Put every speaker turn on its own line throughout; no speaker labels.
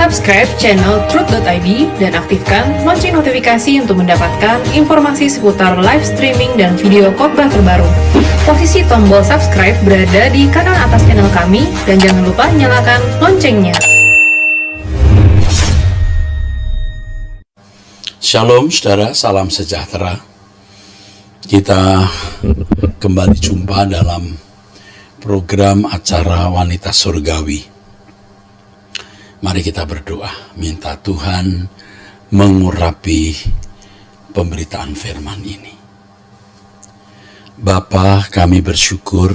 Subscribe channel Truth.id dan aktifkan lonceng notifikasi untuk mendapatkan informasi seputar live streaming dan video khotbah terbaru. Posisi tombol subscribe berada di kanan atas channel kami dan jangan lupa nyalakan loncengnya.
Shalom saudara, salam sejahtera. Kita kembali jumpa dalam program acara Wanita Surgawi. Mari kita berdoa, minta Tuhan mengurapi pemberitaan firman ini. Bapa, kami bersyukur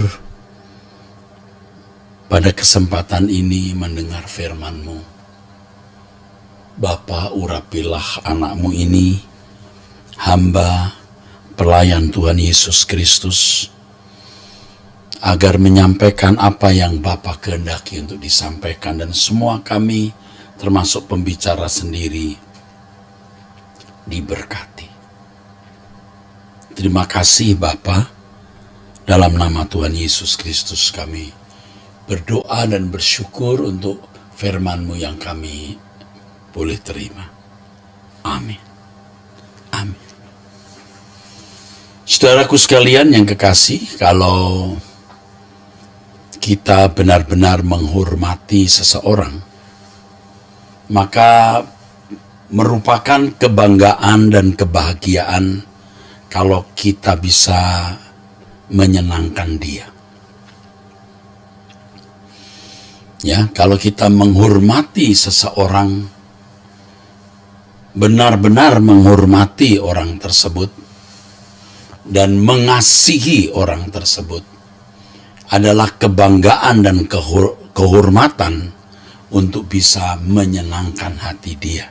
pada kesempatan ini mendengar firman-Mu. Bapa, urapilah anak-Mu ini, hamba pelayan Tuhan Yesus Kristus, agar menyampaikan apa yang Bapa kehendaki untuk disampaikan, dan semua kami termasuk pembicara sendiri diberkati. Terima kasih Bapa, dalam nama Tuhan Yesus Kristus kami berdoa dan bersyukur untuk firman-Mu yang kami boleh terima. Amin. Amin. Saudaraku sekalian yang kekasih, kalau kita benar-benar menghormati seseorang, maka merupakan kebanggaan dan kebahagiaan kalau kita bisa menyenangkan dia. Ya, kalau kita menghormati seseorang, benar-benar menghormati orang tersebut dan mengasihi orang tersebut, adalah kebanggaan dan kehormatan untuk bisa menyenangkan hati dia,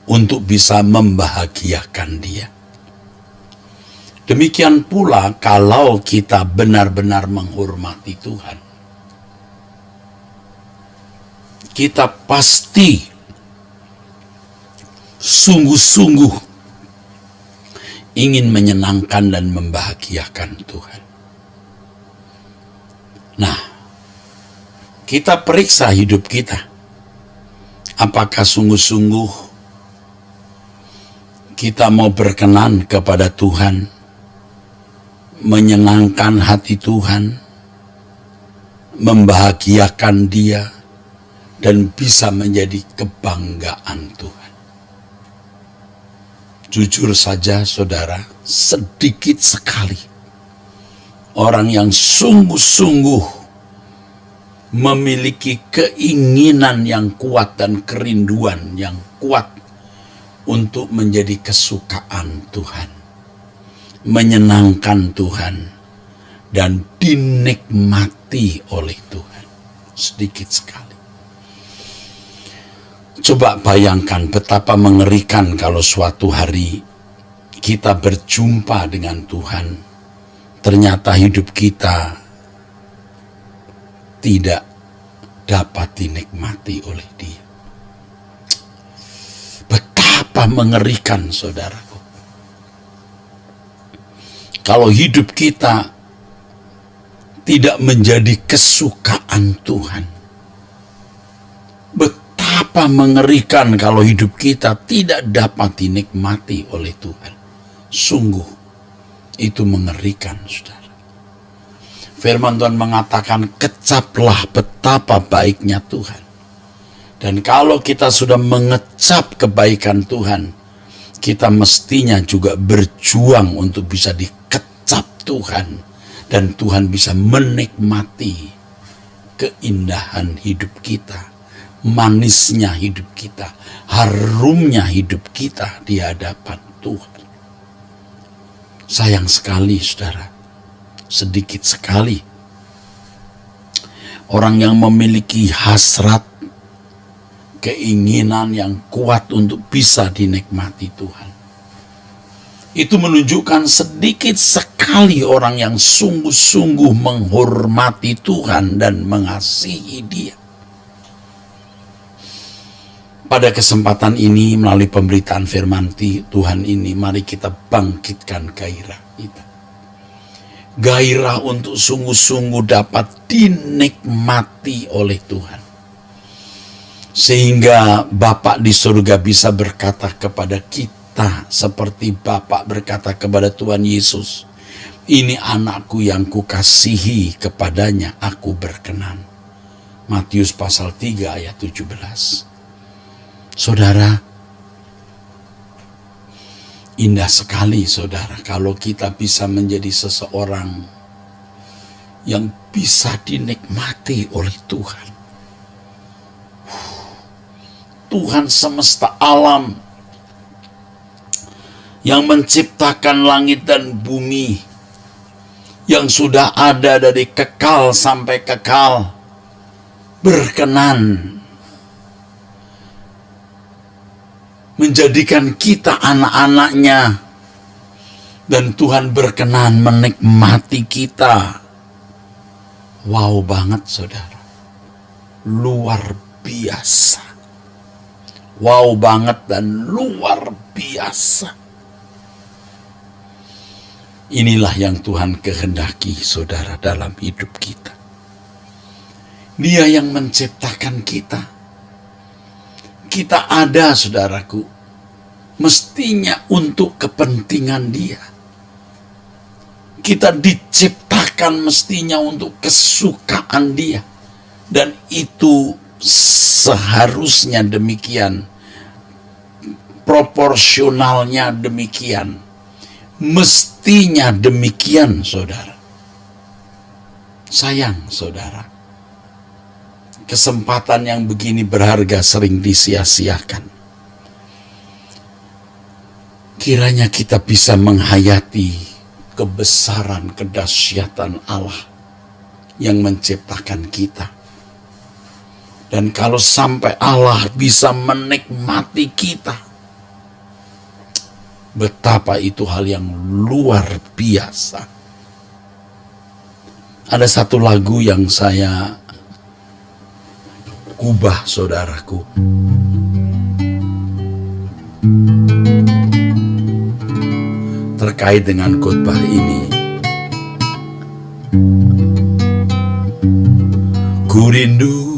untuk bisa membahagiakan dia. Demikian pula kalau kita benar-benar menghormati Tuhan, kita pasti sungguh-sungguh ingin menyenangkan dan membahagiakan Tuhan. Nah, kita periksa hidup kita. Apakah sungguh-sungguh kita mau berkenan kepada Tuhan, menyenangkan hati Tuhan, membahagiakan Dia, dan bisa menjadi kebanggaan Tuhan. Jujur saja saudara, sedikit sekali orang yang sungguh-sungguh memiliki keinginan yang kuat dan kerinduan yang kuat untuk menjadi kesukaan Tuhan, menyenangkan Tuhan, dan dinikmati oleh Tuhan. Sedikit sekali. Coba bayangkan betapa mengerikan kalau suatu hari kita berjumpa dengan Tuhan, ternyata hidup kita tidak dapat dinikmati oleh Dia. Betapa mengerikan saudaraku. Kalau hidup kita tidak menjadi kesukaan Tuhan. Betapa mengerikan kalau hidup kita tidak dapat dinikmati oleh Tuhan. Sungguh, itu mengerikan, saudara. Firman Tuhan mengatakan, kecaplah betapa baiknya Tuhan. Dan kalau kita sudah mengecap kebaikan Tuhan, kita mestinya juga berjuang untuk bisa dikecap Tuhan. Dan Tuhan bisa menikmati keindahan hidup kita, manisnya hidup kita, harumnya hidup kita di hadapan Tuhan. Sayang sekali saudara, sedikit sekali orang yang memiliki hasrat, keinginan yang kuat untuk bisa dinikmati Tuhan. Itu menunjukkan sedikit sekali orang yang sungguh-sungguh menghormati Tuhan dan mengasihi Dia. Pada kesempatan ini, melalui pemberitaan firman Tuhan ini, mari kita bangkitkan gairah kita. Gairah untuk sungguh-sungguh dapat dinikmati oleh Tuhan. Sehingga Bapa di surga bisa berkata kepada kita seperti Bapa berkata kepada Tuhan Yesus, "Ini anakku yang kukasihi, kepadanya aku berkenan." Matius pasal 3 ayat 17. Saudara, indah sekali saudara kalau kita bisa menjadi seseorang yang bisa dinikmati oleh Tuhan. Tuhan semesta alam yang menciptakan langit dan bumi, yang sudah ada dari kekal sampai kekal, berkenan menjadikan kita anak-anaknya, dan Tuhan berkenan menikmati kita. Wow banget saudara, luar biasa. Wow banget dan luar biasa. Inilah yang Tuhan kehendaki saudara dalam hidup kita. Dia yang menciptakan kita. Kita ada saudaraku, mestinya untuk kepentingan Dia. Kita diciptakan mestinya untuk kesukaan Dia. Dan itu seharusnya demikian, proporsionalnya demikian, mestinya demikian saudara. Sayang saudara, kesempatan yang begini berharga sering disia-siakan. Kiranya kita bisa menghayati kebesaran, kedahsyatan Allah yang menciptakan kita. Dan kalau sampai Allah bisa menikmati kita, betapa itu hal yang luar biasa. Ada satu lagu yang saya ubah saudaraku. Terkait dengan khotbah ini. Ku rindu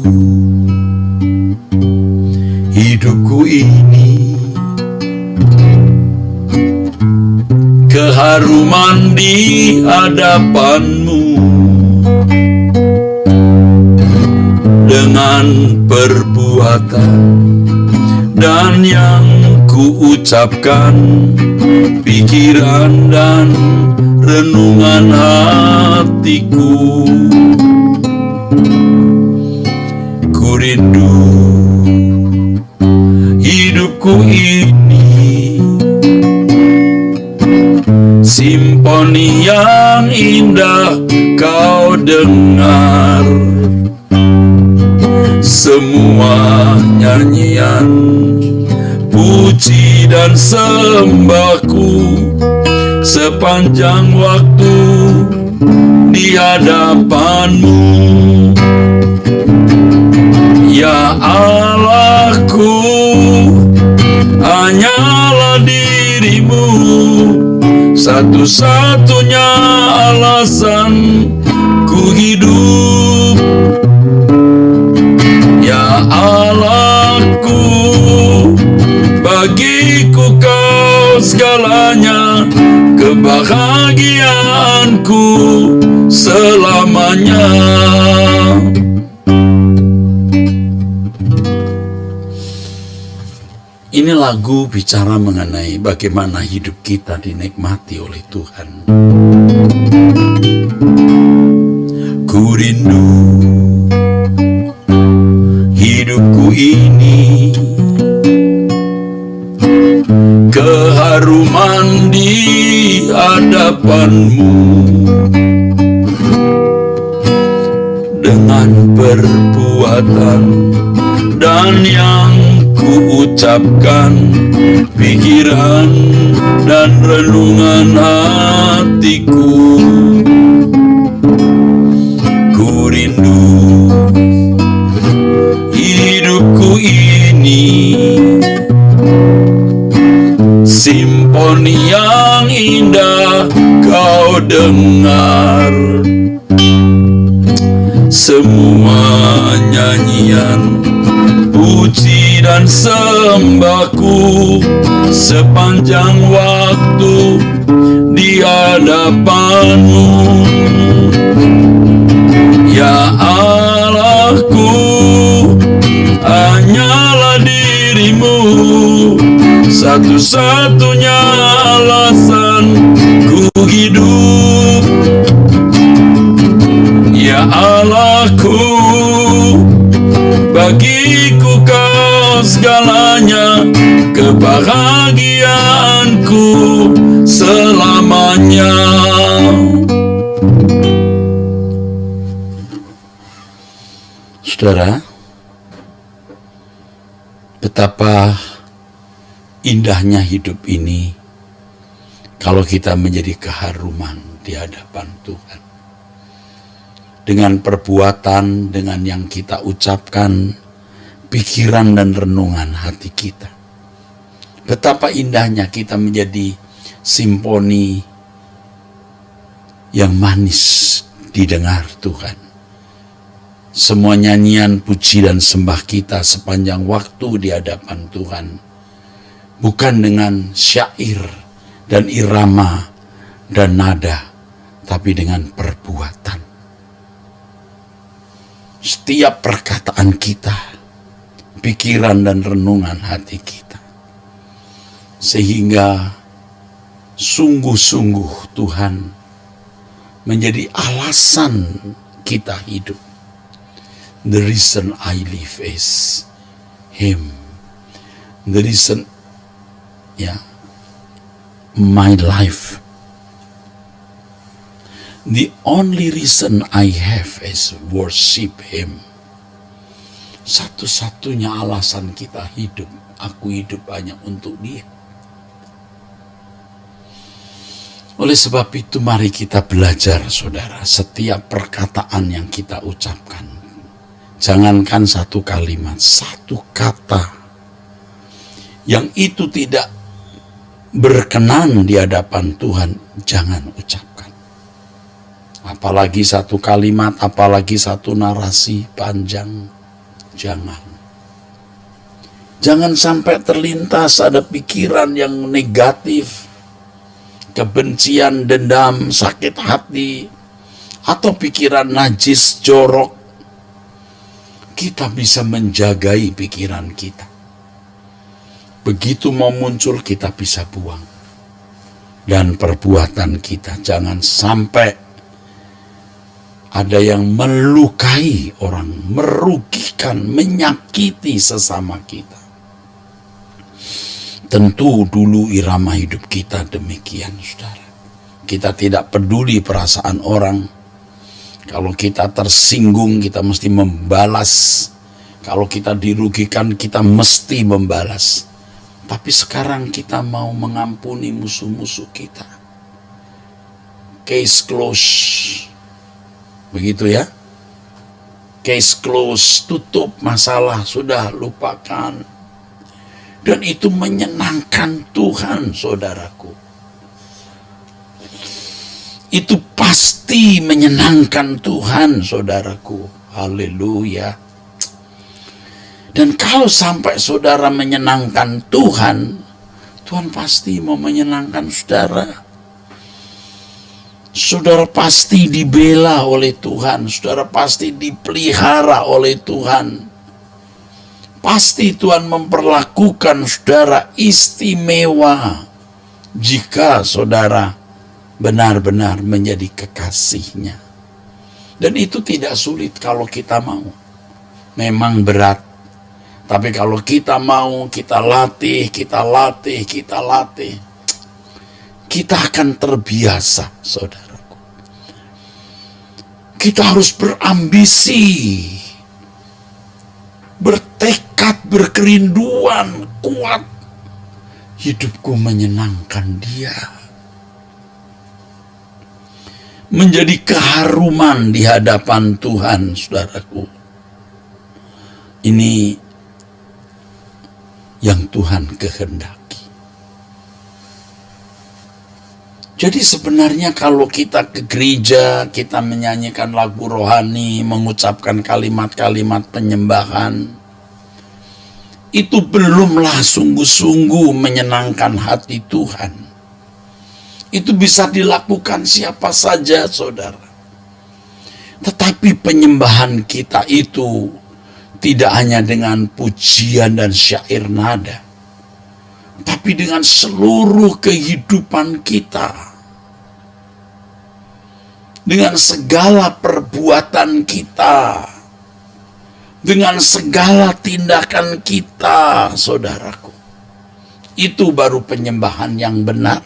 hidupku ini, keharuman di hadapanmu, dengan perbuatan dan yang ku ucapkan, pikiran dan renungan hatiku. Ku rindu hidupku ini, simfoni yang indah kau dengar, semua nyanyian, puji dan sembahku sepanjang waktu di hadapanmu. Ya Allahku, hanyalah dirimu, satu-satunya alasan ku hidup. Ya Allahku, bagiku kau segalanya, kebahagiaanku selamanya. Ini lagu bicara mengenai bagaimana hidup kita dinikmati oleh Tuhan. Ku rindu hidupku ini, keharuman di hadapanmu, dengan perbuatan dan yang ku ucapkan, pikiran dan renungan hatiku. Ku rindu hidupku ini, simfoni yang indah kau dengar, semua nyanyian, puji dan sembahku sepanjang waktu di hadapan-Mu. Ya Allahku, hanyalah diri-Mu, satu-satunya alasan ku hidup. Ya Allahku, bagiku Kau segalanya, kebahagiaanku selamanya. Saudara, betapa indahnya hidup ini kalau kita menjadi keharuman di hadapan Tuhan. Dengan perbuatan, dengan yang kita ucapkan, pikiran dan renungan hati kita. Betapa indahnya kita menjadi simfoni yang manis didengar Tuhan. Semua nyanyian, puji dan sembah kita sepanjang waktu di hadapan Tuhan bukan dengan syair dan irama dan nada, tapi dengan perbuatan. Setiap perkataan kita, pikiran dan renungan hati kita, sehingga sungguh-sungguh Tuhan menjadi alasan kita hidup. The reason I live is Him. The reason, my life. The only reason I have is worship Him. Satu-satunya alasan kita hidup, aku hidup hanya untuk Dia. Oleh sebab itu mari kita belajar, saudara, setiap perkataan yang kita ucapkan. Jangankan satu kalimat, satu kata yang itu tidak berkenan di hadapan Tuhan, jangan ucapkan. Apalagi satu kalimat, apalagi satu narasi panjang, jangan. Jangan sampai terlintas ada pikiran yang negatif, kebencian, dendam, sakit hati, atau pikiran najis, jorok. Kita bisa menjagai pikiran kita. Begitu mau muncul, kita bisa buang. Dan perbuatan kita, jangan sampai ada yang melukai orang, merugikan, menyakiti sesama kita. Tentu dulu irama hidup kita demikian, saudara. Kita tidak peduli perasaan orang. Kalau kita tersinggung, kita mesti membalas. Kalau kita dirugikan, kita mesti membalas. Tapi sekarang kita mau mengampuni musuh-musuh kita. Case close. Begitu ya. Case close, tutup masalah, sudah lupakan. Dan itu menyenangkan Tuhan, saudaraku. Itu pasti menyenangkan Tuhan, saudaraku. Haleluya. Dan kalau sampai saudara menyenangkan Tuhan, Tuhan pasti mau menyenangkan saudara. Saudara pasti dibela oleh Tuhan. Saudara pasti dipelihara oleh Tuhan. Pasti Tuhan memperlakukan saudara istimewa jika saudara benar-benar menjadi kekasihnya. Dan itu tidak sulit kalau kita mau. Memang berat. Tapi kalau kita mau, kita latih, kita akan terbiasa, saudaraku. Kita harus berambisi, bertekad, berkerinduan kuat. Hidupku menyenangkan Dia. Menjadi keharuman di hadapan Tuhan, saudaraku. Ini yang Tuhan kehendaki. Jadi sebenarnya kalau kita ke gereja, kita menyanyikan lagu rohani, mengucapkan kalimat-kalimat penyembahan, itu belumlah sungguh-sungguh menyenangkan hati Tuhan. Itu bisa dilakukan siapa saja, saudara. Tetapi penyembahan kita itu tidak hanya dengan pujian dan syair nada, tapi dengan seluruh kehidupan kita, dengan segala perbuatan kita, dengan segala tindakan kita, saudaraku. Itu baru penyembahan yang benar.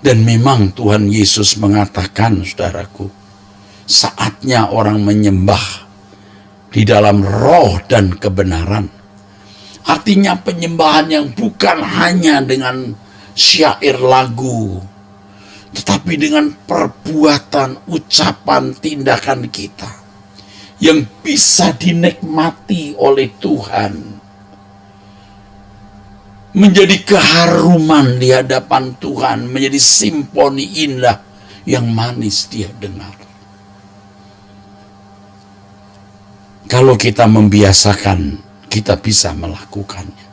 Dan memang Tuhan Yesus mengatakan, saudaraku, saatnya orang menyembah di dalam roh dan kebenaran. Artinya penyembahan yang bukan hanya dengan syair lagu, tetapi dengan perbuatan, ucapan, tindakan kita yang bisa dinikmati oleh Tuhan, menjadi keharuman di hadapan Tuhan, menjadi simfoni indah yang manis dia dengar. Kalau kita membiasakan, kita bisa melakukannya.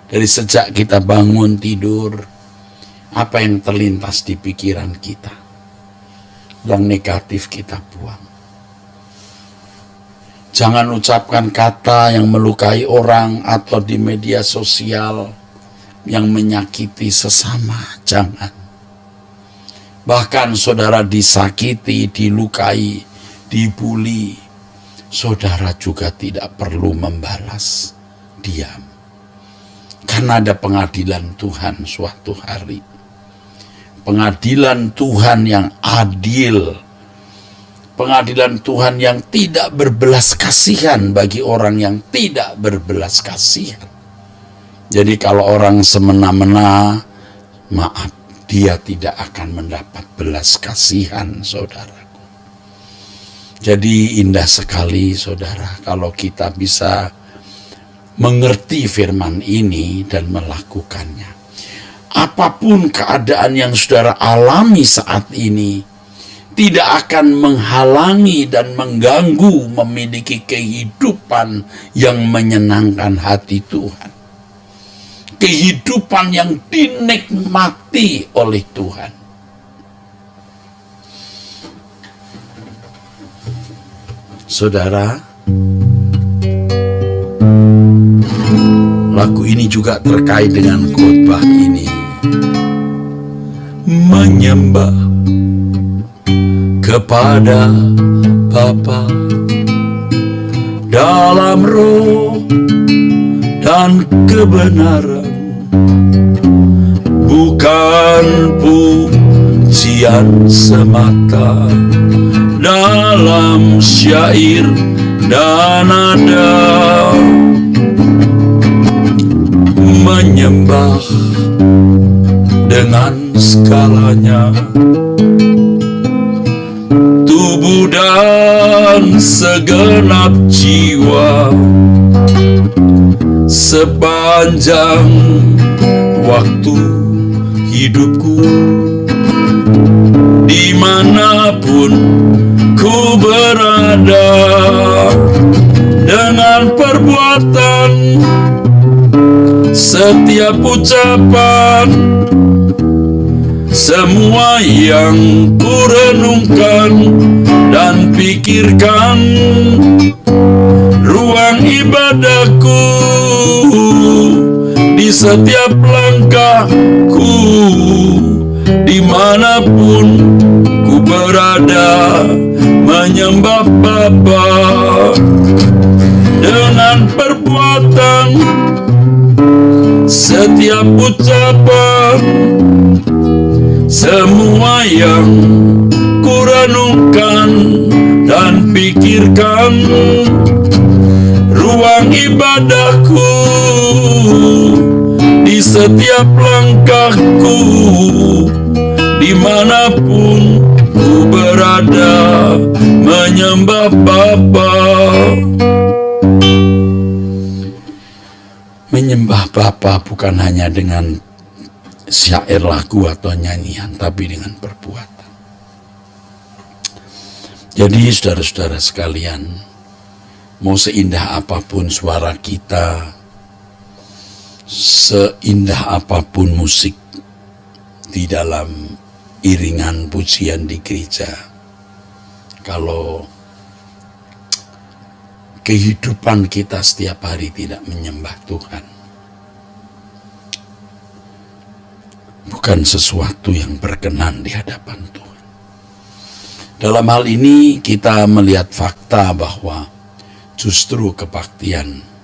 Dari sejak kita bangun tidur, apa yang terlintas di pikiran kita, yang negatif kita buang. Jangan ucapkan kata yang melukai orang atau di media sosial yang menyakiti sesama, jangan. Bahkan saudara disakiti, dilukai, dibuli, saudara juga tidak perlu membalas, diam. Karena ada pengadilan Tuhan suatu hari. Pengadilan Tuhan yang adil. Pengadilan Tuhan yang tidak berbelas kasihan bagi orang yang tidak berbelas kasihan. Jadi kalau orang semena-mena, maaf, dia tidak akan mendapat belas kasihan, saudaraku. Jadi indah sekali, saudara, kalau kita bisa mengerti firman ini dan melakukannya. Apapun keadaan yang saudara alami saat ini, tidak akan menghalangi dan mengganggu memiliki kehidupan yang menyenangkan hati Tuhan. Kehidupan yang dinikmati oleh Tuhan. Saudara, lagu ini juga terkait dengan khotbah ini. Menyembah kepada Bapa dalam roh dan kebenaran, bukan pujian semata dalam syair dan nada. Menyembah dengan segalanya, tubuh dan segenap jiwa, sepanjang waktu hidupku, dimanapun ku berada, dengan perbuatan, setiap ucapan, semua yang ku renungkan dan pikirkan, ruang ibadahku, di setiap langkahku, dimanapun ku berada, menyembah Bapa dengan perbuatan, setiap ucapan, semua yang ku renungkan dan pikirkan, ruang ibadahku, di setiap langkahku, dimanapun ku berada, menyembah Bapa. Menyembah Bapa bukan hanya dengan syair lagu atau nyanyian, tapi dengan perbuatan. Jadi saudara-saudara sekalian, mau seindah apapun suara kita, Seindah apapun musik di dalam iringan pujian di gereja, kalau kehidupan kita setiap hari tidak menyembah Tuhan, bukan sesuatu yang berkenan di hadapan Tuhan. Dalam hal ini kita melihat fakta bahwa justru kebaktian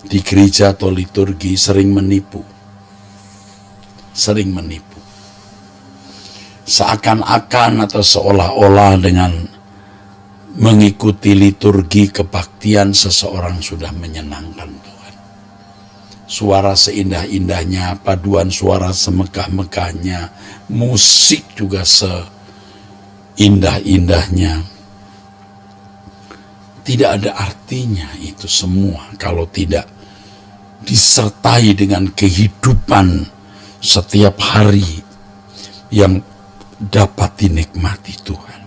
di gereja atau liturgi sering menipu. Seakan-akan atau seolah-olah dengan mengikuti liturgi kebaktian seseorang sudah menyenangkan Tuhan. Suara seindah-indahnya, paduan suara semegah-megahnya, musik juga seindah-indahnya. Tidak ada artinya itu semua kalau tidak disertai dengan kehidupan setiap hari yang dapat dinikmati Tuhan.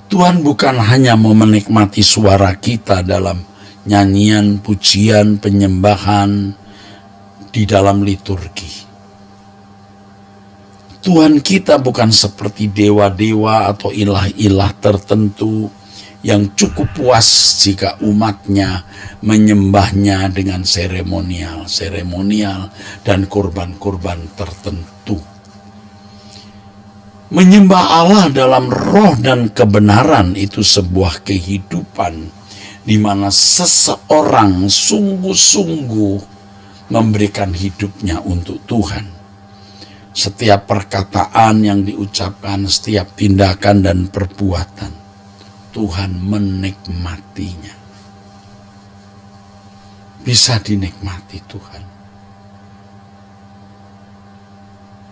Tuhan bukan hanya mau menikmati suara kita dalam nyanyian, pujian, penyembahan di dalam liturgi. Tuhan kita bukan seperti dewa-dewa atau ilah-ilah tertentu yang cukup puas jika umatnya menyembahnya dengan seremonial dan korban-korban tertentu. Menyembah Allah dalam roh dan kebenaran itu sebuah kehidupan di mana seseorang sungguh-sungguh memberikan hidupnya untuk Tuhan. Setiap perkataan yang diucapkan, setiap tindakan dan perbuatan, Tuhan menikmatinya. Bisa dinikmati Tuhan.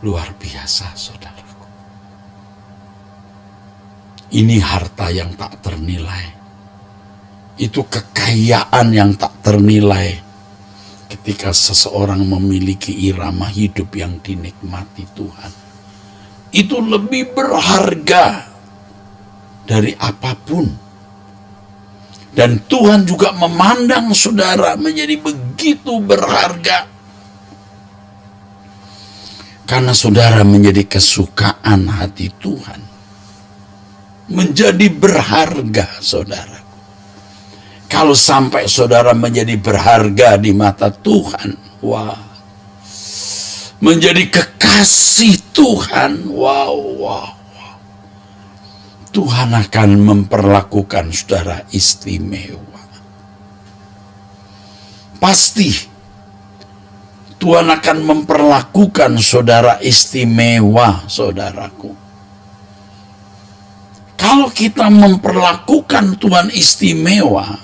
Luar biasa, saudaraku. Ini harta yang tak ternilai. Itu kekayaan yang tak ternilai ketika seseorang memiliki irama hidup yang dinikmati Tuhan. Itu lebih berharga dari apapun. Dan Tuhan juga memandang saudara menjadi begitu berharga, karena saudara menjadi kesukaan hati Tuhan. Menjadi berharga, saudaraku. Kalau sampai saudara menjadi berharga di mata Tuhan, wah, menjadi kekasih Tuhan, wow. Tuhan akan memperlakukan saudara istimewa. Pasti Tuhan akan memperlakukan saudara istimewa, saudaraku. Kalau kita memperlakukan Tuhan istimewa,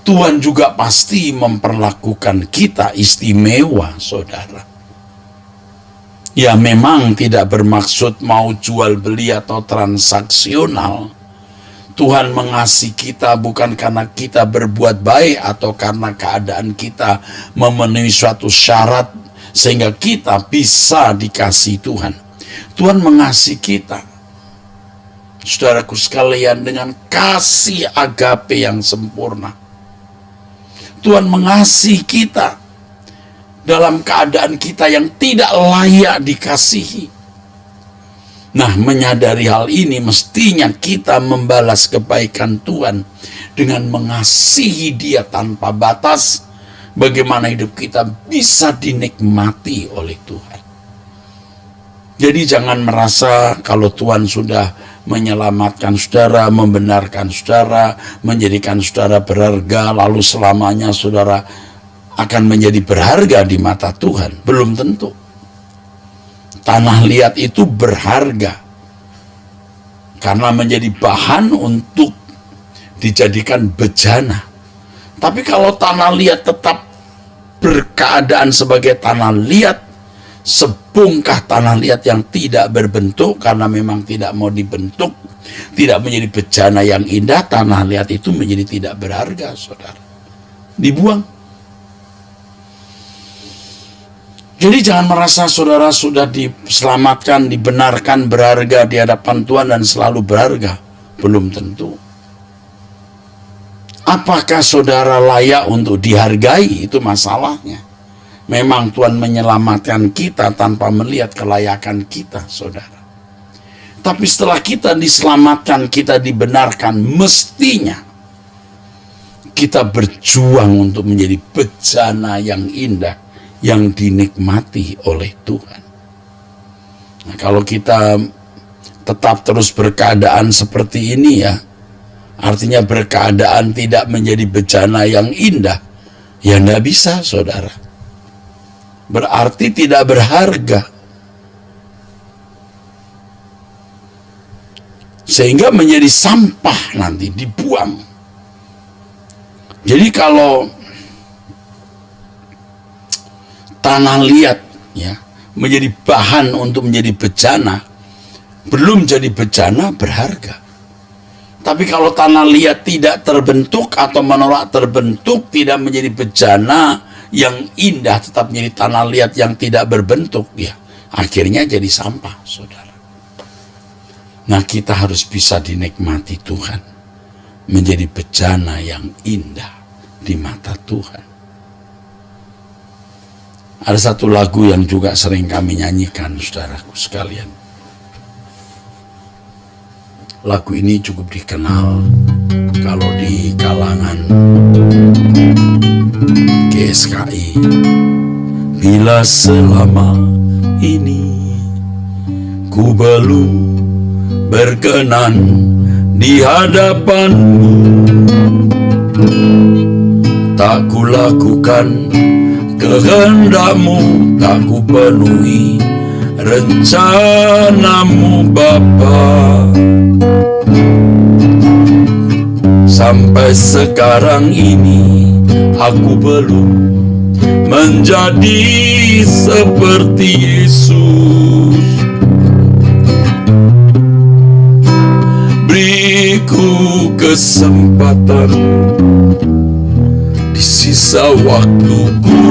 Tuhan juga pasti memperlakukan kita istimewa, saudara. Ya, memang tidak bermaksud mau jual beli atau transaksional. Tuhan mengasihi kita bukan karena kita berbuat baik atau karena keadaan kita memenuhi suatu syarat sehingga kita bisa dikasihi Tuhan. Tuhan mengasihi kita, saudaraku sekalian, dengan kasih agape yang sempurna. Tuhan mengasihi kita dalam keadaan kita yang tidak layak dikasihi. Nah, menyadari hal ini, mestinya kita membalas kebaikan Tuhan dengan mengasihi Dia tanpa batas. Bagaimana hidup kita bisa dinikmati oleh Tuhan. Jadi jangan merasa kalau Tuhan sudah menyelamatkan saudara, membenarkan saudara, menjadikan saudara berharga, lalu selamanya saudara akan menjadi berharga di mata Tuhan. Belum tentu. Tanah liat itu berharga karena menjadi bahan untuk dijadikan bejana. Tapi kalau tanah liat tetap berkeadaan sebagai tanah liat, sebongkah tanah liat yang tidak berbentuk karena memang tidak mau dibentuk, tidak menjadi bejana yang indah, tanah liat itu menjadi tidak berharga, saudara. Dibuang. Jadi jangan merasa saudara sudah diselamatkan, dibenarkan, berharga di hadapan Tuhan dan selalu berharga. Belum tentu. Apakah saudara layak untuk dihargai? Itu masalahnya. Memang Tuhan menyelamatkan kita tanpa melihat kelayakan kita, saudara. Tapi setelah kita diselamatkan, kita dibenarkan, mestinya kita berjuang untuk menjadi bejana yang indah, yang dinikmati oleh Tuhan. Nah, kalau kita tetap terus berkeadaan seperti ini ya, artinya berkeadaan tidak menjadi bejana yang indah, ya enggak bisa, saudara. Berarti tidak berharga. Sehingga menjadi sampah nanti, dibuang. Jadi kalau tanah liat ya menjadi bahan untuk menjadi bejana, belum jadi bejana berharga. Tapi kalau tanah liat tidak terbentuk atau menolak terbentuk, tidak menjadi bejana yang indah, tetap menjadi tanah liat yang tidak berbentuk, ya akhirnya jadi sampah, saudara. Nah, kita harus bisa dinikmati Tuhan, menjadi bejana yang indah di mata Tuhan. Ada satu lagu yang juga sering kami nyanyikan, saudaraku sekalian. Lagu ini cukup dikenal kalau di kalangan GSKI. Bila selama ini ku belum berkenan di hadapanmu, tak ku lakukan kehendakmu, tak ku penuhi rencanamu Bapa. Sampai sekarang ini aku belum menjadi seperti Yesus. Beriku kesempatan di sisa waktuku,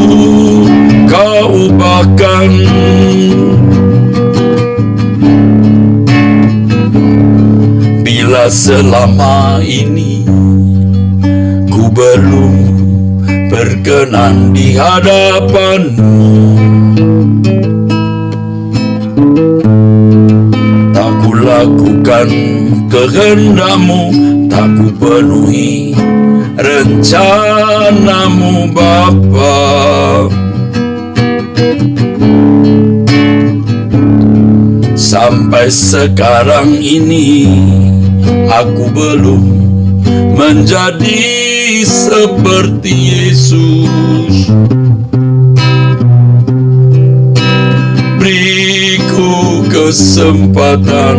kau ubahkan. Bila selama ini ku belum berkenan di hadapanmu, tak ku lakukan kehendakmu, tak ku penuhi rencanamu Bapa. Sampai sekarang ini aku belum menjadi seperti Yesus. Beriku kesempatan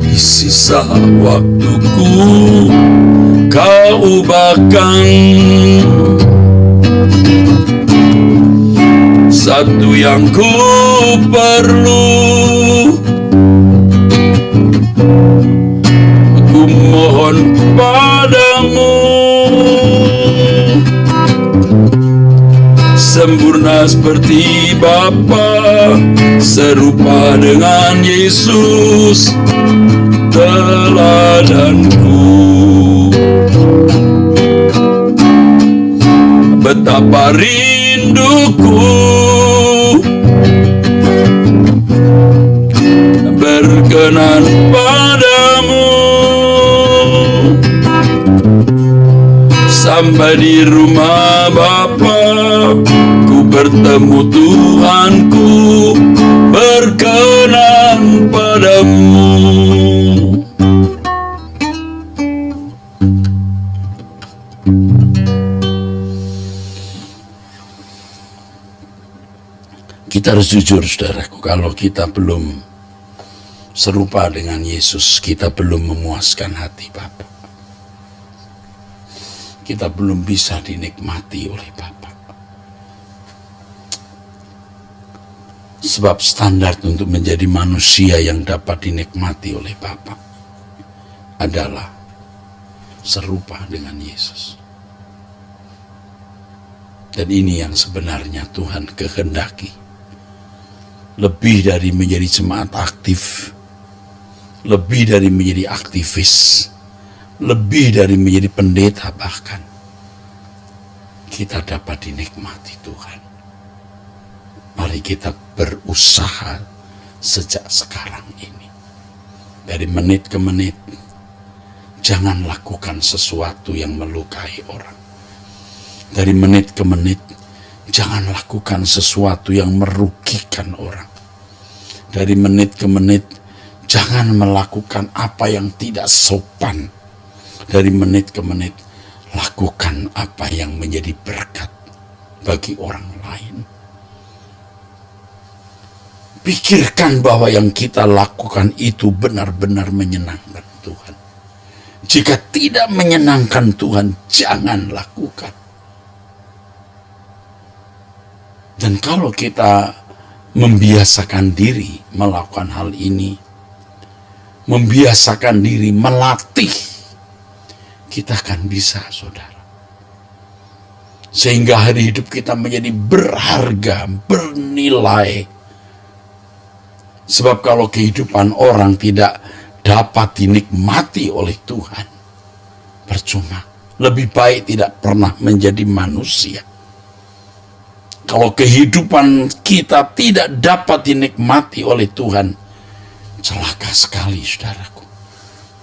di sisa waktuku, kau ubahkan. Satu yang ku perlu, ku mohon padamu, sempurna seperti Bapa, serupa dengan Yesus teladanku. Betapa rinduku berkenan padamu, sampai di rumah Bapa ku bertemu Tuhanku, berkenan padamu. Kita harus jujur, saudaraku, kalau kita belum serupa dengan Yesus, kita belum memuaskan hati Bapa. Kita belum bisa dinikmati oleh Bapa. Sebab standar untuk menjadi manusia yang dapat dinikmati oleh Bapa adalah serupa dengan Yesus. Dan ini yang sebenarnya Tuhan kehendaki. Lebih dari menjadi jemaat aktif, lebih dari menjadi aktivis, lebih dari menjadi pendeta, bahkan kita dapat dinikmati Tuhan. Mari kita berusaha sejak sekarang ini. Dari menit ke menit, jangan lakukan sesuatu yang melukai orang. Dari menit ke menit, jangan lakukan sesuatu yang merugikan orang. Dari menit ke menit, jangan melakukan apa yang tidak sopan. Dari menit ke menit, lakukan apa yang menjadi berkat bagi orang lain. Pikirkan bahwa yang kita lakukan itu benar-benar menyenangkan Tuhan. Jika tidak menyenangkan Tuhan, jangan lakukan. Dan kalau kita membiasakan diri melakukan hal ini, membiasakan diri melatih, kita akan bisa, saudara. Sehingga hari hidup kita menjadi berharga, bernilai. Sebab kalau kehidupan orang tidak dapat dinikmati oleh Tuhan, percuma. Lebih baik tidak pernah menjadi manusia. Kalau kehidupan kita tidak dapat dinikmati oleh Tuhan, celaka sekali, saudaraku.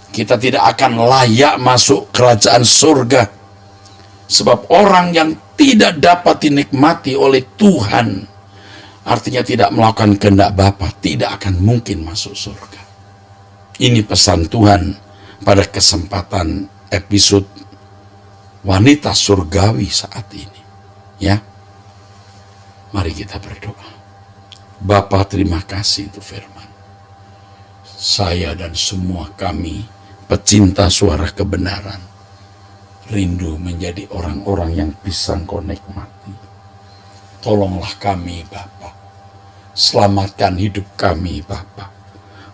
Kita tidak akan layak masuk kerajaan surga. Sebab orang yang tidak dapat dinikmati oleh Tuhan, artinya tidak melakukan kehendak Bapa, tidak akan mungkin masuk surga. Ini pesan Tuhan pada kesempatan episode wanita surgawi saat ini. Ya, mari kita berdoa. Bapa, terima kasih untuk firman. Saya dan semua kami, pecinta suara kebenaran, rindu menjadi orang-orang yang bisa Engkau nikmati. Tolonglah kami, Bapa. Selamatkan hidup kami, Bapa,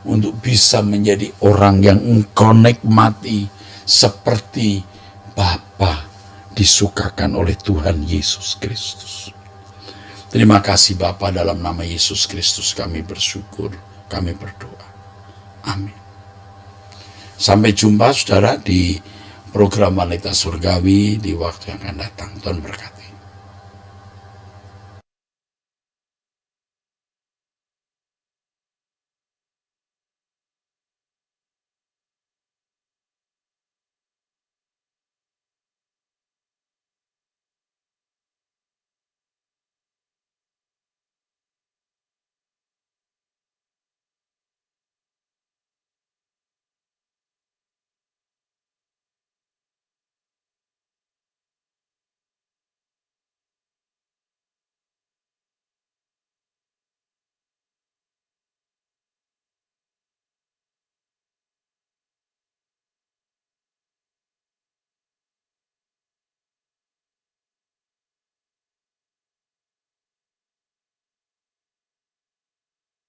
untuk bisa menjadi orang yang Engkau nikmati seperti Bapa disukakan oleh Tuhan Yesus Kristus. Terima kasih Bapa, dalam nama Yesus Kristus kami bersyukur, kami berdoa. Amin. Sampai jumpa saudara di program Wanita Surgawi di waktu yang akan datang. Tuhan berkati.